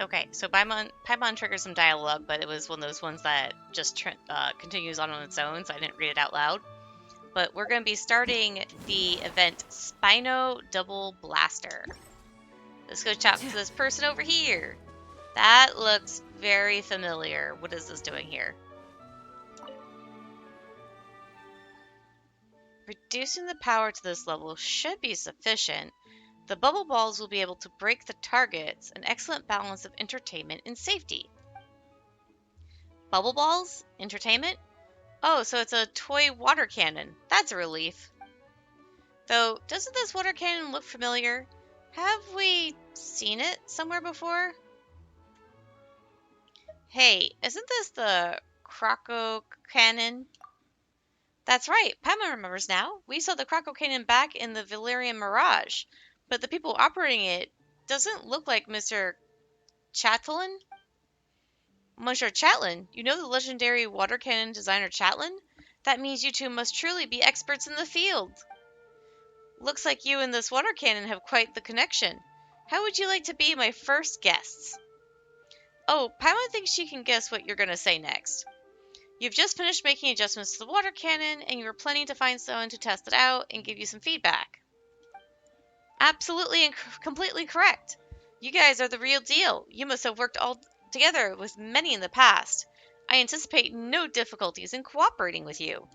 Okay, so Paimon triggers some dialogue, but it was one of those ones that just continues on its own, so I didn't read it out loud. But we're going to be starting the event Spino Doubleblaster. Let's go talk to this person over here. That looks very familiar. What is this doing here? Reducing the power to this level should be sufficient. The bubble balls will be able to break the targets, an excellent balance of entertainment and safety. Bubble balls? Entertainment? Oh, so it's a toy water cannon. That's a relief. Though, doesn't this water cannon look familiar? Have we seen it somewhere before? Hey, isn't this the Croco cannon? That's right, Paimon remembers now. We saw the Croco cannon back in the Valerian Mirage, but the people operating it doesn't look like Mr. Chatelain? Monsieur Chatelain, you know the legendary water cannon designer Chatelain? That means you two must truly be experts in the field. Looks like you and this water cannon have quite the connection. How would you like to be my first guests? Oh, Paimon thinks she can guess what you're going to say next. You've just finished making adjustments to the water cannon, and you were planning to find someone to test it out and give you some feedback. Absolutely and completely correct. You guys are the real deal. You must have worked all together with many in the past. I anticipate no difficulties in cooperating with you.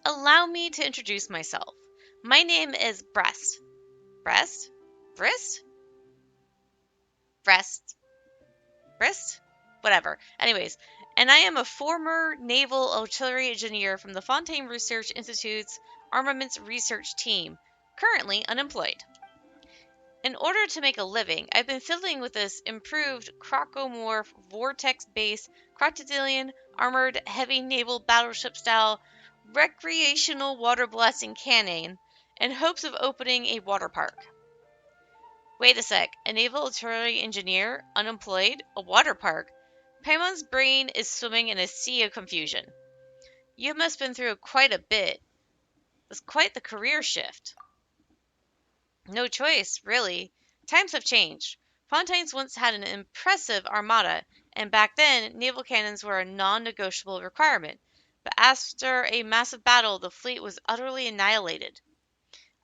Allow me to introduce myself. My name is Breast. Breast? Brist? Breast? Brist? Whatever. Anyways, and I am a former naval artillery engineer from the Fontaine Research Institute's Armaments Research Team, currently unemployed. In order to make a living, I've been fiddling with this improved Crocomorph vortex-based crocodilian armored heavy naval battleship-style recreational water blasting cannon in hopes of opening a water park. Wait a sec, a naval artillery engineer, unemployed, a water park? Paimon's brain is swimming in a sea of confusion. You must have been through quite a bit. That's quite the career shift. No choice, really. Times have changed. Fontaine's once had an impressive armada, and back then, naval cannons were a non-negotiable requirement. But after a massive battle, the fleet was utterly annihilated.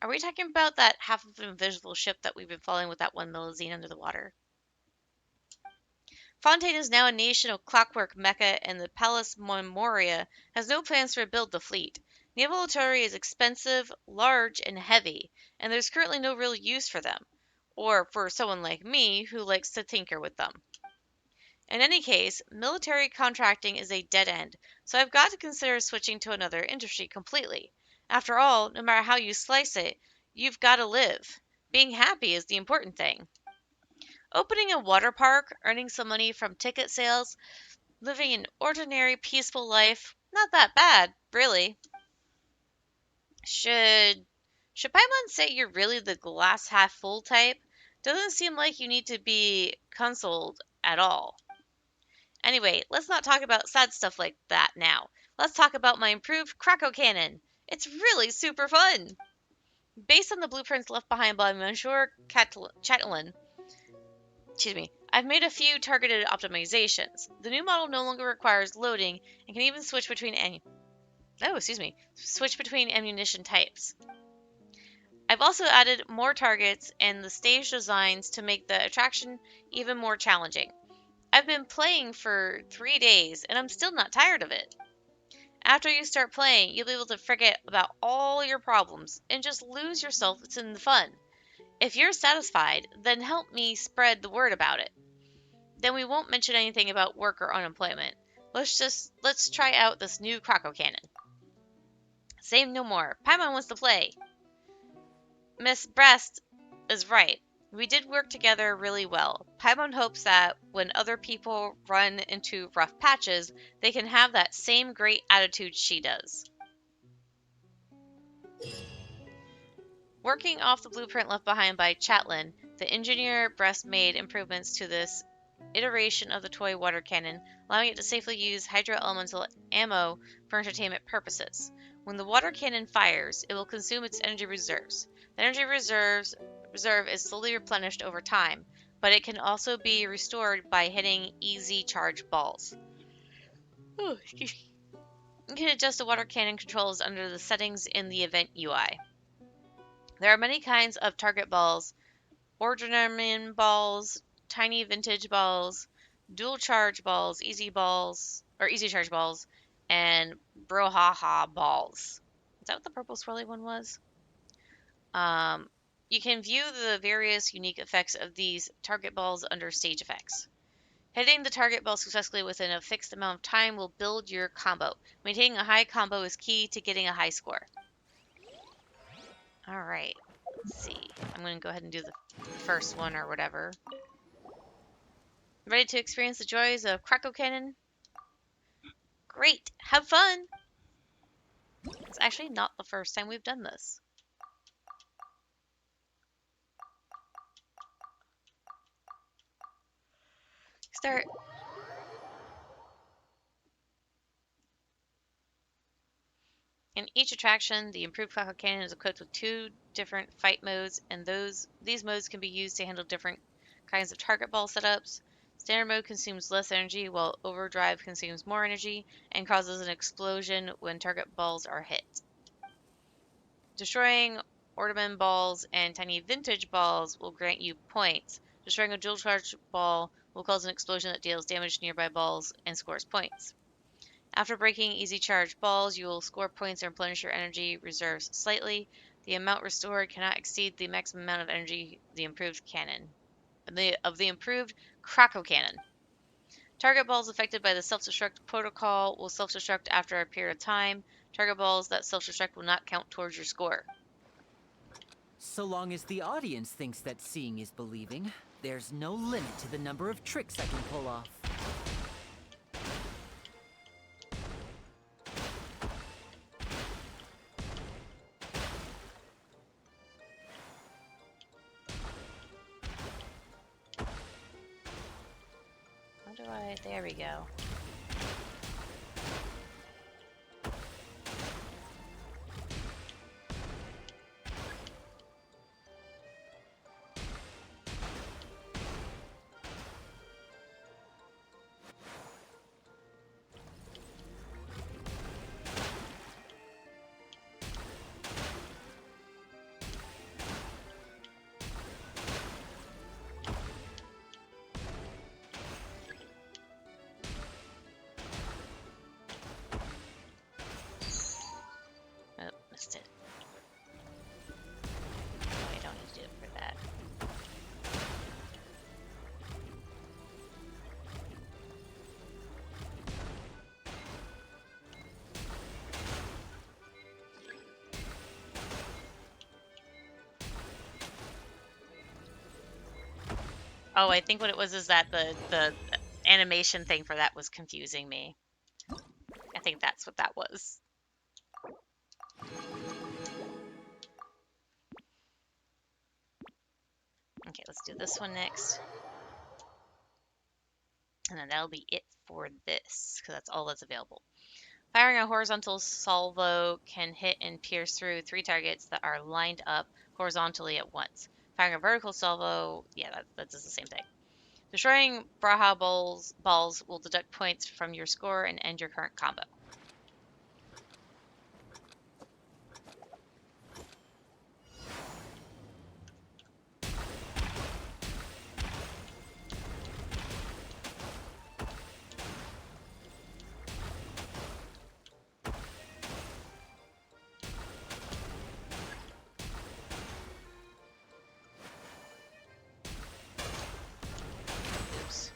Are we talking about that half of an invisible ship that we've been following with that one Milazine under the water? Fontaine is now a nation of clockwork mecha, and the Palace Memoria has no plans to rebuild the fleet. Naval artillery is expensive, large, and heavy, and there's currently no real use for them, or for someone like me who likes to tinker with them. In any case, military contracting is a dead end, so I've got to consider switching to another industry completely. After all, no matter how you slice it, you've got to live. Being happy is the important thing. Opening a water park, earning some money from ticket sales, living an ordinary, peaceful life, not that bad, really. Should Paimon say you're really the glass half full type? Doesn't seem like you need to be consoled at all. Anyway, let's not talk about sad stuff like that now. Let's talk about my improved Krakow cannon. It's really super fun. Based on the blueprints left behind by Monsieur Chatelain, I've made a few targeted optimizations. The new model no longer requires loading and can even switch between ammunition types. I've also added more targets and the stage designs to make the attraction even more challenging. I've been playing for 3 days and I'm still not tired of it. After you start playing, you'll be able to forget about all your problems and just lose yourself in the fun. If you're satisfied, then help me spread the word about it. Then we won't mention anything about work or unemployment. Let's try out this new Croco cannon. Say no more. Paimon wants to play. Miss Breast is right. We did work together really well. Paimon hopes that when other people run into rough patches, they can have that same great attitude she does. Working off the blueprint left behind by Chatelain, the engineer Breast made improvements to this iteration of the toy water cannon, allowing it to safely use hydro-elemental ammo for entertainment purposes. When the water cannon fires, it will consume its energy reserves. The energy reserve is slowly replenished over time, but it can also be restored by hitting easy charge balls. Oh, excuse me. You can adjust the water cannon controls under the settings in the event UI. There are many kinds of target balls: ordinary balls, tiny vintage balls, dual charge balls, easy charge balls, and brouhaha balls. Is that what the purple swirly one was? You can view the various unique effects of these target balls under stage effects. Hitting the target ball successfully within a fixed amount of time will build your combo. Maintaining a high combo is key to getting a high score. All right, let's see. I'm going to go ahead and do the first one or whatever. Ready to experience the joys of Krakow Cannon? Great! Have fun! It's actually not the first time we've done this. Start. In each attraction, the improved Krakow Cannon is equipped with 2 different fight modes, and these modes can be used to handle different kinds of target ball setups. Standard mode consumes less energy, while Overdrive consumes more energy and causes an explosion when target balls are hit. Destroying ornament balls and tiny vintage balls will grant you points. Destroying a dual charge ball will cause an explosion that deals damage to nearby balls and scores points. After breaking easy charge balls, you will score points and replenish your energy reserves slightly. The amount restored cannot exceed the maximum amount of energy of the improved Krakow Cannon. Target balls affected by the self-destruct protocol will self-destruct after a period of time. Target balls that self-destruct will not count towards your score. So long as the audience thinks that seeing is believing, there's no limit to the number of tricks I can pull off. How do I... There we go. Oh, missed it. Oh, I don't need to do it for that. Oh, I think what it was is that the animation thing for that was confusing me. I think that's what that was. Okay, let's do this one next. And then that'll be it for this, because that's all that's available. Firing a horizontal salvo can hit and pierce through 3 targets that are lined up horizontally at once. Firing a vertical salvo, yeah, that does the same thing. Destroying Braha balls will deduct points from your score and end your current combo. Oops.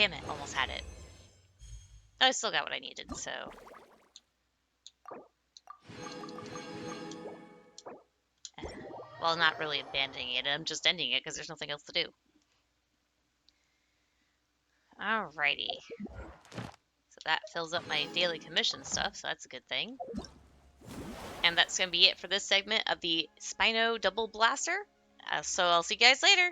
damn it, almost had it. I still got what I needed, so. Well, not really abandoning it. I'm just ending it because there's nothing else to do. Alrighty. So that fills up my daily commission stuff, so that's a good thing. And that's going to be it for this segment of the Spino Doubleblaster. So I'll see you guys later.